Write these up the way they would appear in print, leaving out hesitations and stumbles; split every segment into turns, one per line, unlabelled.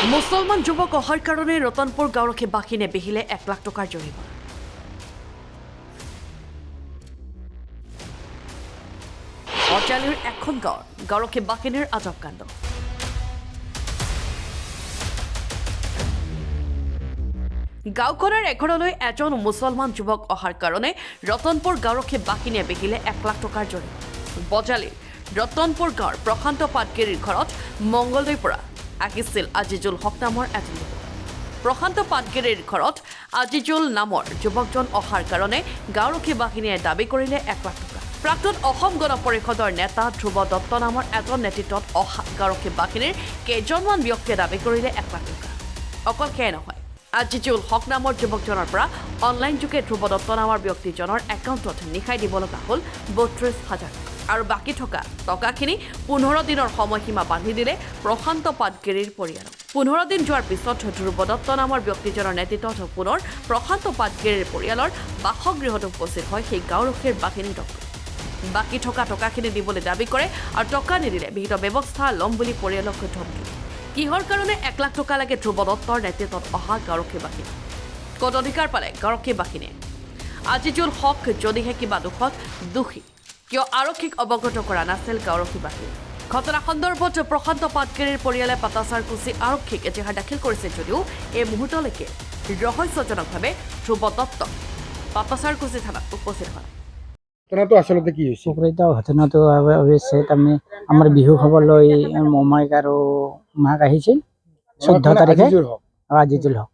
মুছলমান যুৱক অহাৰ কাৰণে ৰতনপুৰ গাঁৱৰক্ষী বাসিনে বিহিলে 1 লাখ টকাৰ জৰিমনা। বজালিৰ এখন গাঁৱৰক্ষী বাহিনীৰ আজব কাণ্ড। গাঁওখনৰ এঘৰলৈ এজন মুছলমান যুৱক অহাৰ কাৰণে ৰতনপুৰ গাঁওৰক্ষী বাহিনীয়ে বিহিলে 1 লাখ টকাৰ জৰিমনা। বজালিৰ ৰতনপুৰ গাঁৱৰ প্ৰশান্ত পাটগিৰিৰ ঘৰত মংগলদৈৰ পৰা আহিছিল আজিজুল হক নামৰ এজন যুৱক। প্ৰশান্ত পাটগিৰিৰ ঘৰত আজিজুল নামৰ যুৱকজন অহাৰ কাৰণে গাঁওৰক্ষী বাহিনীয়ে দাবী কৰিলে 1 লাখ টকা। প্ৰাক্তন অসম গণ পৰিষদৰ নেতা ধ্ৰুৱ দত্ত নামৰ এজন নেতৃত্বত অহা গাঁওৰক্ষী বাহিনীৰ কেইজনমান ব্যক্তিয়ে দাবী কৰিলে 1 লাখ টকা। অকল সেয়াই নহয়, আজিজুল হক নামৰ যুৱকজনৰ পৰা অনলাইন যোগে ধ্ৰুৱ দত্ত নামৰ ব্যক্তিজনৰ একাউণ্টত নিশাই দিব লগা হ'ল 32,000 টকা। আৰু বাকী থকা টকাখিনি 15 দিনৰ সময়সীমা বান্ধি দিলে প্ৰশান্ত পাটগিৰিৰ পৰিয়ালক। 15 দিন যোৱাৰ পিছত ধ্ৰুৱ দত্ত নামৰ ব্যক্তিজনৰ নেতৃত্বত পুনৰ প্ৰশান্ত পাটগিৰিৰ পৰিয়ালৰ বাসগৃহত উপস্থিত হয় সেই গাঁওৰক্ষীৰ বাহিনীৰ দল। বাকী থকা টকাখিনি দিবলৈ দাবী কৰে আৰু টকা নিদিলে বিহিত ব্যৱস্থা ল'ম বুলি পৰিয়ালক ধমকি। কিহৰ কাৰণে 1 লাখ টকা লাগে ধ্ৰুৱ দত্তৰ নেতৃত্বত অহা গাঁওৰক্ষী বাহিনী? ক'ত অধিকাৰ পালে গাঁওৰক্ষী বাহিনীয়ে? আজিজুল হক যদিহে কিবা দোষত দোষী, কিয় আৰক্ষীক অৱগত কৰা নাছিল গাঁওৰক্ষী বাহিনী? ঘটনা সন্দৰ্ভত প্ৰশান্ত পাটগিৰিৰ পৰিয়ালে পাটাচাৰকুছি আৰক্ষীক এজাহাৰ দাখিল কৰিছে যদিও এই মুহূৰ্তলৈকে ৰহস্যজনকভাৱে ধ্ৰুৱ দত্ত পাটাচাৰকুছি থানাত উপস্থিত হয়।
ঘটনাটো আচলতে কি হৈছে?
ঘটনাটো হৈছে তাৰমানে আমাৰ বিহু খাবলৈ মোমাইক আৰু মাক আহিছিল 14 তাৰিখে। আজিজুল হক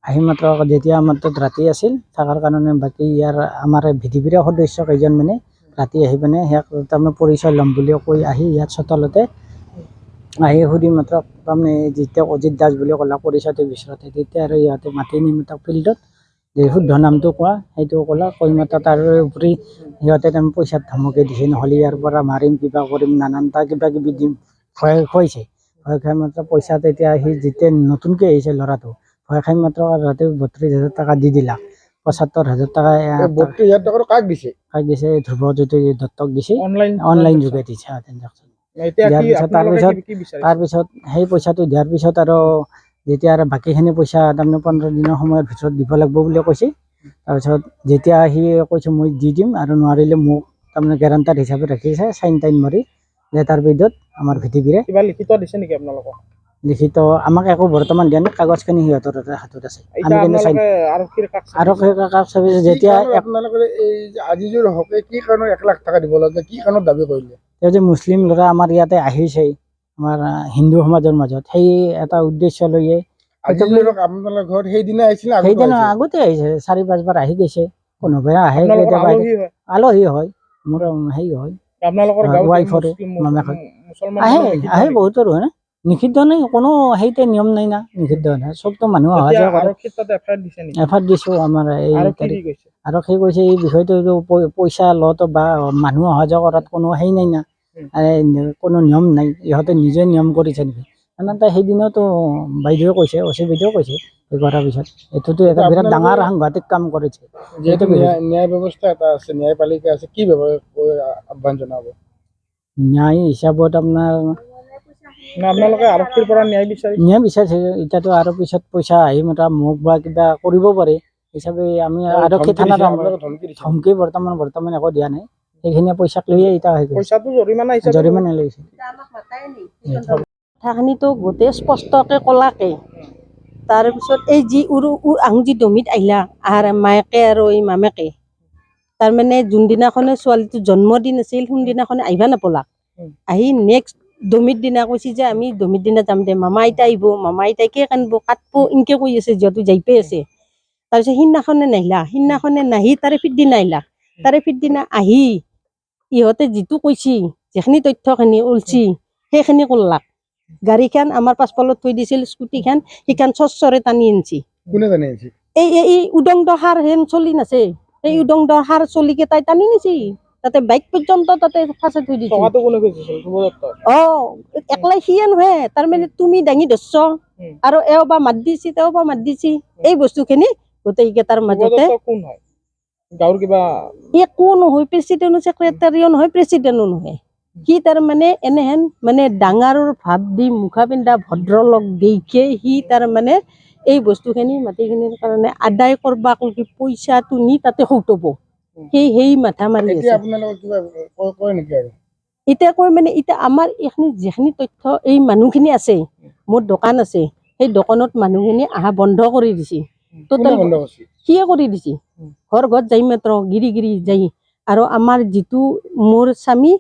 আহি মাত্ৰ যেতিয়া আমাৰ তাত ৰাতি আছিল থকাৰ কাৰণে বাকী ইয়াৰ আমাৰ ভিডিবিৰ সদস্য কেইজন মানে ৰাতি আহি পিনে সিয়াক তাৰমানে পৰিচয় ল'ম বুলি কৈ আহি ইয়াত চোতালতে আহি সুধি মাত্ৰ তাৰমানে যেতিয়া অজিত দাস বুলি ক'লা পৰিচয়টো বিচৰতে, তেতিয়া আৰু ইহঁতে মাতি নি মাত্ৰ ফিল্ডত শুদ্ধ নামটো কোৱা সেইটো ক'লা কৈ মাত্ৰ তাৰ উপৰি সিহঁতে তাৰমানে পইচাত ধমকি দিছে, নহ'লে ইয়াৰ পৰা মাৰিম কিবা কৰিম নানানটা কিবা কিবি দিম ভয় খুৱাইছে। ভয় খাই মাত্ৰ পইচা তেতিয়া সি যেতিয়া নতুনকৈ আহিছে ল'ৰাটো ভয় খাই মাত্ৰ ৰাতি 32,000 টকা দি দিলা। 75,000 টকা
32,000 টকা কাক দিছে?
কাক দিছে? ধ্ৰুৱ দত্তক দিছে।
অনলাইন
যোগে দিছে ট্ৰেঞ্জেকশ্যন।
এতিয়া
তাৰপিছত সেই পইচাটো দিয়াৰ পিছত আৰু যেতিয়া আৰু বাকীখিনি পইচা তাৰমানে 15 দিনৰ সময়ৰ ভিতৰত দিব লাগিব বুলি কৈছে। তাৰপিছত যেতিয়া সি কৈছে মই দি দিম আৰু নোৱাৰিলে মোক তাৰমানে গেৰাণ্টাৰ হিচাপে ৰাখিছে চাইন টাইন মাৰি যে তাৰ বিৰুদ্ধত আমাৰ ভিডিবিৰে
কিবা লিখিত দিছে নেকি আপোনালোকক?
লিখিত আমাক একো বৰ্তমান দিয়া নাই, কাগজখিনি সিহঁতৰ হাতত আছে। আমি কিন্তু আৰক্ষীৰ কাষ চাপিছে। যেতিয়া
আপোনালোকে এই আজিজুল হকে কি কাৰণত 1 লাখ টকা দিব লাগে, কি কাৰণত দাবী কৰিলে?
তেওঁ যে মুছলিম ল'ৰা আমাৰ ইয়াতে আহিছে আমাৰ হিন্দু সমাজৰ মাজত, সেই এটা উদ্দেশ্য লৈয়ে
আজিজুল হক আপোনালোকৰ ঘৰত সেইদিনা আহিছিল?
সেইদিনা আগতে আহিছে, 4-5 বাৰ আহি গৈছে। কোনোবাই আহে কেতিয়াবা আলহী হয়, মোৰ হেৰি হয়
আপোনালোকৰ
ৱাইফৰে আহে বহুতৰো হয় না, নিষিদ্ধ নাই কোনো সেইতে নিয়ম নাই না, নিষিদ্ধ নাই চবতো মানুহ অহা যোৱা কৰে। এফআইআৰ দিছো আমাৰ এই আৰক্ষী কৈছে এই বিষয়টো পইচা লোৱাটো বা মানুহ অহা যোৱা কৰাত কোনো সেই নাই না, কোনো নিয়ম নাই, ইহঁতে নিজে নিয়ম কৰিছে নেকি এনেটা। সেইদিনাতো বাইদেৱে কৈছে, অচি বাইদেৱেও কৈছে কৰাৰ পিছত এইটোতো এটা বিৰাট ডাঙৰ সাংঘাতিক কাম কৰিছে।
যিহেতু ন্যায় ব্যৱস্থা এটা আছে, ন্যায়পালিকা আছে, কি আহ্বান জনাব?
ন্যায় হিচাপত
আপোনালোকে আৰক্ষীৰ পৰা ন্যায়
বিচাৰিছে। এতিয়াতো আৰু পিছত পইচা আহি মাত্ৰ মোক বা কিবা কৰিব পাৰে হিচাপে আমি আৰক্ষী থানাত ধমকি বৰ্তমান একো দিয়া নাই। সেইখিনি পইচাক লৈয়ে এতিয়া জৰিমনা লৈছে।
কথাখিনিতো গোটেই স্পষ্টকে ক'লাকে, তাৰপিছত এই যি আহোঁ যি দমিত আহিলা আহাৰ মায়েকে আৰু এই মামেকে তাৰমানে যোনদিনাখনে ছোৱালীটোৰ জন্মদিন আছিল সোনদিনাখনে আহিবা নাপলাক। আহি নেক্সট দমিত দিনা কৈছে যে আমি দমিত দিনা যাম দে, মামা আইতা আহিব, মামা আইতাকে কান্দব কাটব ইনকে কৈ আছে, যিহেতু যাই পাই আছে। তাৰপিছত সিদিনাখনে নাহিলা, সিদিনাখনে নাহি তাৰে ফিৰদিনা আহিলা। তাৰে ফিৰদিনা আহি ইহঁতে যিটো কৈছি, যিখিনি তথ্যখিনি ওলছি সেইখিনি কৰলাক। গাড়ীখন আমাৰ পাছফালত থৈ দিছিল, স্কুটিখন সিখন চচ্চৰে টানি আনছি। এই উদং দহাৰ হেন চলি নাছে, এই উদং দহাৰ চলিকেইটাই টানি নিছি, তাতে বাইক পৰ্যন্ত তাতে ফাঁচি থৈ দিছে। একলাই সিয়ে নহয়, তাৰমানে তুমি দাঙি ধৰছ আৰু এও বা মাত দিছি তেওঁ বা মাত দিছি, এই বস্তুখিনি গোটেইকেইটাৰ মাজতে একো নহয়, প্ৰেচিডেণ্টো ছেক্ৰেটাৰীও নহয়, প্ৰেচিডেণ্টো নহয়। সি তাৰমানে এনেহেন মানে ডাঙৰৰ ভাৱ দি মুখা পিন্ধা ভদ্ৰলোক দেখে সি তাৰমানে এই বস্তুখিনি মাটিখিনিৰ কাৰণে আদায় কৰবা কি পইচাটো নি তাতে সৌতব সেই মাথা মাৰি
এতিয়া
আছে
আপোনালোকৰ কিবা কয় নেকি আৰু
এতিয়া কৈ মানে এতিয়া আমাৰ এইখিনি যিখিনি তথ্য এই মানুহখিনি আছে মোৰ দোকান আছে সেই দোকানত মানুহখিনি অহা বন্ধ কৰি দিছে
কোনে বন্ধ কৰিছে
সিয়ে কৰি দিছে ঘৰত যাই মাত্ৰ গিৰি যাই আৰু আমাৰ যিটো মোৰ স্বামী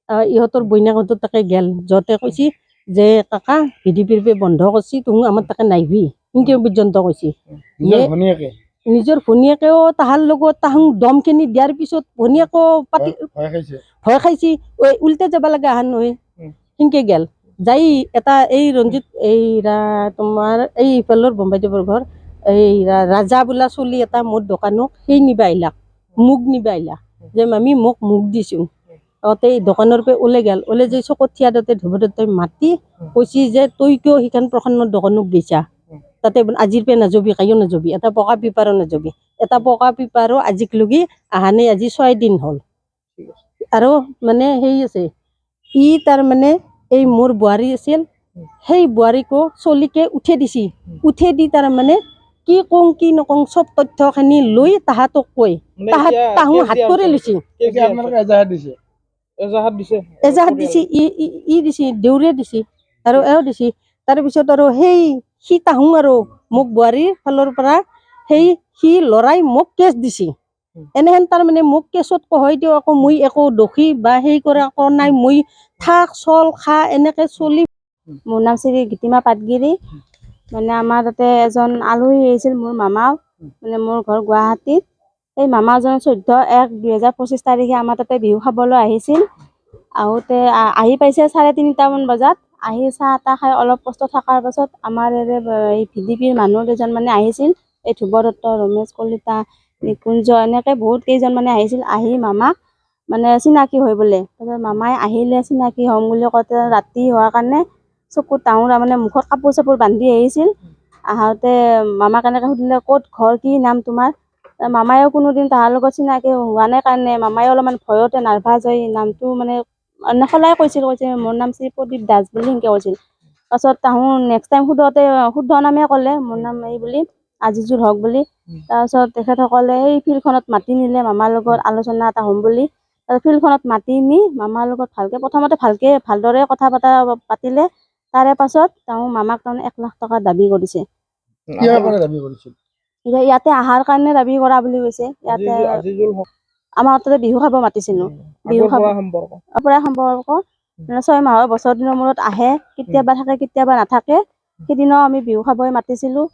ইহঁতৰ বইনাকহঁতৰ তাকে গেল যতে কৈছে যে কাকা ভিডিপিৰ পে বন্ধ কৰিছে তুমি আমাৰ তাকে নাইভি সিনকে পৰ্যন্ত কৈছে
নিজৰ ভনীয়েকে
নিজৰ ভনীয়েকেও তাহাৰ লগত তাহোঁ দমখিনি দিয়াৰ পিছত ভনীয়েকো পাতি
ভয় খাইছে
ভয় খাইছে উল্টে যাব লগা আহাৰ নহয় সিনকে গেল যাই এটা এই ৰঞ্জিত এই তোমাৰ এই ইফালৰ বোম্বাইদেৱৰ ঘৰ এই ৰাজা বোলা চলি এটা মোৰ দোকানক সেই নিবা আহিলাক মুগ নিবা আহিলাক যে মামী মোক মুগ দিছোঁ এই দোকানৰ পৰা ওলাই গেল ওলাই যাই চকত থিয়া তাতে ধুবতে মাতি কৈছি যে তই কিয় সিখান প্ৰসন্নৰ দোকানত গৈছা তাতে আজিৰ পৰা নাযাবি কাইও নাযাবি এটা পকা পিপাৰো নাযাবি এটা পকা পিপাৰো আজিক লগি অহা নাই আজি 6 দিন হ'ল আৰু মানে সেই আছে ই তাৰমানে এই মোৰ বোৱাৰী আছিল সেই বোৱাৰীকো চলিকে উঠে দি তাৰমানে কি কওঁ কি নকওঁ চব তথ্যখিনি লৈ তাহাঁতক কৈ তাহোঁ হাত কৰি লৈছে
এতিয়া আপোনালোকে
এজাহাত দিছে ই দিছে দেউৰে দিছে আৰু এও দিছে তাৰপিছত আৰু সেই সি তাহোঁ আৰু মোক বোৱাৰীৰ ফালৰ পৰা সেই সি ল'ৰাই মোক কেছ দিছে এনেহেন তাৰমানে মোক কেছত কহয় দিওঁ আকৌ মই একো দোষী বা সেই কৰে আকৌ নাই মই থাক চল খা এনেকে চলি
মোৰ নাম শ্ৰী গীতিমা পাটগিৰি মানে আমাৰ তাতে এজন আলহী আহিছিল মোৰ মামা মানে মোৰ ঘৰ গুৱাহাটীত এই মামাজন 14/1/2025 তাৰিখে আমাৰ তাতে বিহু খাবলৈ আহিছিল আহোঁতে আহি পাইছে 3:30মান বজাত আহি চাহ তাহ খাই অলপ কষ্ট থকাৰ পাছত আমাৰ এই ভিডিপিৰ মানুহ কেইজন মানে আহিছিল এই ধ্ৰুৱদত্ত ৰমেশ কলিতা নিকুঞ্জ এনেকৈ বহুত কেইজন মানে আহিছিল আহি মামাক মানে চিনাকি হৈ বোলে তাৰপিছত মামাই আহিলে চিনাকি হ'ম বুলি কওঁতে ৰাতি হোৱাৰ কাৰণে চকুত তাহোঁ তাৰমানে মুখত কাপোৰ চাপোৰ বান্ধি আহিছিল আহোঁতে মামাক এনেকৈ সুধিলে ক'ত ঘৰ কি নাম তোমাৰ মামায়েও কোনোদিন তাহাৰ লগত চিনাকি হোৱা নাই কাৰণে মামায়ে অলপমান ভয়তে নাৰ্ভাছ হৈ নামটো মানে সলাই কৈছে মোৰ নাম শ্ৰী প্ৰদীপ দাস বুলি সেনেকৈ কৈছিল পাছত তাহোঁ নেক্সট টাইম সোধোতে শুদ্ধ নামে ক'লে মোৰ নাম এই বুলি আজিজুল হক বুলি তাৰপিছত তেখেতসকলে সেই ফিল্ডখনত মাতি নিলে মামাৰ লগত আলোচনা এটা হ'ম বুলি ফিল্ডখনত মাতি নি মামাৰ লগত প্ৰথমতে ভালদৰে কথা পাতিলে তাৰে পাছত তাহোঁ মামাক তাৰমানে 1 লাখ টকা দাবী কৰিছে
কিহৰ কাৰণে দাবী কৰিছিল
ইয়াতে আহাৰ কাৰণে দাবী কৰা বুলি কৈছে ইয়াতে আমাৰ তাতে বিহু খাব মাতিছিলোঁ বিহু খাব পৰা সম্পৰ্ক 6 মাহৰ বছৰ দিনৰ মূৰত আহে কেতিয়াবা থাকে কেতিয়াবা নাথাকে সেইদিনাও আমি বিহু খাবই মাতিছিলোঁ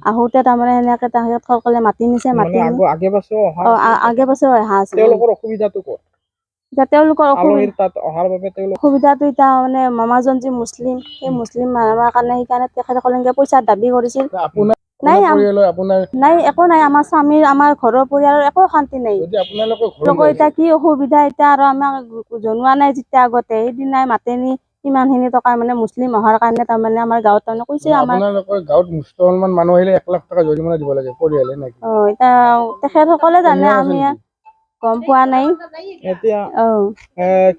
আহোঁতে তাৰমানে সেনেকৈ তেখেতসকলে মাতি নিছে মাতি আগে পাছেও অহা আছিল এতিয়া তেওঁলোকৰ অসুবিধাটো এতিয়া মানে মামাজন যি মুছলিম সেই মুছলিম মানুহৰ কাৰণে সেইকাৰণে তেখেতসকলে এনেকৈ পইচাৰ দাবী কৰিছিল নাই নাই একো নাই আমাৰ স্বামীৰ আমাৰ ঘৰৰ পৰিয়ালৰ একো শান্তি নাই এতিয়া কি অসুবিধা এতিয়া আৰু আমাক জনোৱা নাই যেতিয়া আগতে সেইদিনাই মাতেনি কিমানখিনি টকা মানে মুছলিম অহাৰ কাৰণে তাৰমানে আমাৰ গাঁৱত তাৰমানে কৈছে আমাৰ
গাঁৱত মুছলমান মানুহ আহিলে 1 লাখ টকা জৰিমনা দিব লাগে পৰিয়ালে নেকি
এতিয়া তেখেতসকলে জানে আমি গম পোৱা নাই
এতিয়া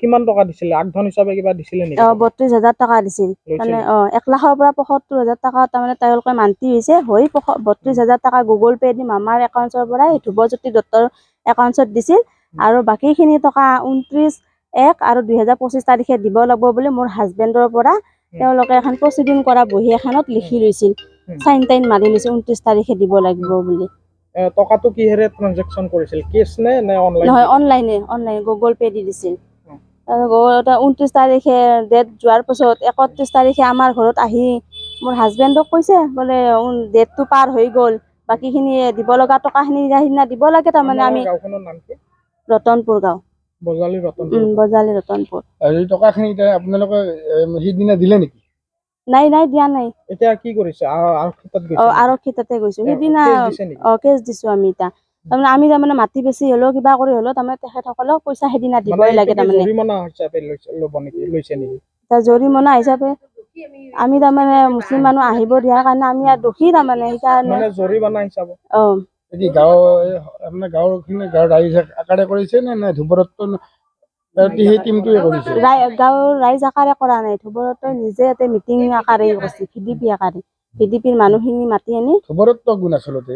কিমান টকা দিছিলে আগধন হিচাপে কিবা দিছিলে নেকি
32,000 টকা দিছিল মানে 1 লাখৰ পৰা 75,000 টকা তাৰমানে তেওঁলোকে মান্তি হৈছে হৈ 32,000 টকা গুগল পে' দি মামাৰ একাউণ্টৰ পৰা ধ্ৰুৱজ্যোতি দত্তৰ একাউণ্টত দিছিল আৰু বাকীখিনি টকা 29/1 আৰু 2025 তাৰিখে দিব লাগিব বুলি মোৰ হাজবেণ্ডৰ পৰা তেওঁলোকে এখন প্ৰচিডিং কৰা বহী এখনত লিখি লৈছিল চাইন টাইন মাৰি লৈছিল 29 তাৰিখে দিব লাগিব বুলি
টকাটো কিহেৰে ট্ৰানজেকচন কৰিছিল কেছ নে অনলাইন
নহয় অনলাইন গুগল পে' দি দিছিল 29 তাৰিখে ডেট যোৱাৰ পাছত 31 তাৰিখে আমাৰ ঘৰত আহি মোৰ হাজবেণ্ডক কৈছে বোলে ডেটটো পাৰ হৈ গ'ল বাকীখিনি দিব লগা টকাখিনি সেইদিনা দিব লাগে তাৰমানে আমি
গাঁওখনৰ নাম কি
ৰতনপুৰ গাঁও
বজালি
ৰতনপুৰ
এই টকাখিনি আপোনালোকে সেইদিনা দিলে নেকি
নাই দিয়া নাই
এতিয়া কি কৰিছে
আৰক্ষী তাতে গৈছো সেইদিনা কেছ দিছো আমি এতিয়া তাৰমানে আমি তাৰমানে মাটি বেছি হ'লেও কিবা কৰি হ'লেও তাৰমানে তেখেতসকলক পইচা সেইদিনা দিবই লাগে তাৰমানে জৰিমনা হিচাপে আমি তাৰমানে মুছলিম মানুহ আহিব দিয়াৰ কাৰণে আমি আৰু দোষী তাৰমানে সেইকাৰণে
গাঁৱৰ গাঁৱৰ ৰাইজে আকাৰে কৰিছে নে ধ্ৰুৱদত্ত সেই টিমটোৱে কৰিছে
গাঁৱৰ ৰাইজ আকাৰে কৰা নাই, ধুবৰতে নিজে ইয়াতে মিটিং আকাৰে কৰিছে, ভিডিপি আকাৰে ভিডিপিৰ মানুহখিনি মাতি আনি
ধুবৰত গুণ আচলতে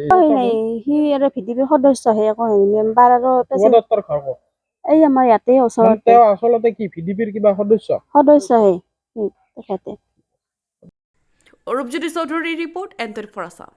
সি আৰু ভিডিপিৰ সদস্যহে, একো মেম্বাৰ আৰু
ধুবৰ দত্তৰ ঘৰ ক'ত?
এই আমাৰ ইয়াতে ওচৰতে
তেওঁ আচলতে কি ভিডিপিৰ কিবা
সদস্যহে তেখেতে।
ৰূপজ্যোতি চৌধুৰীৰ ৰিপৰ্ট, এন24 আছাম।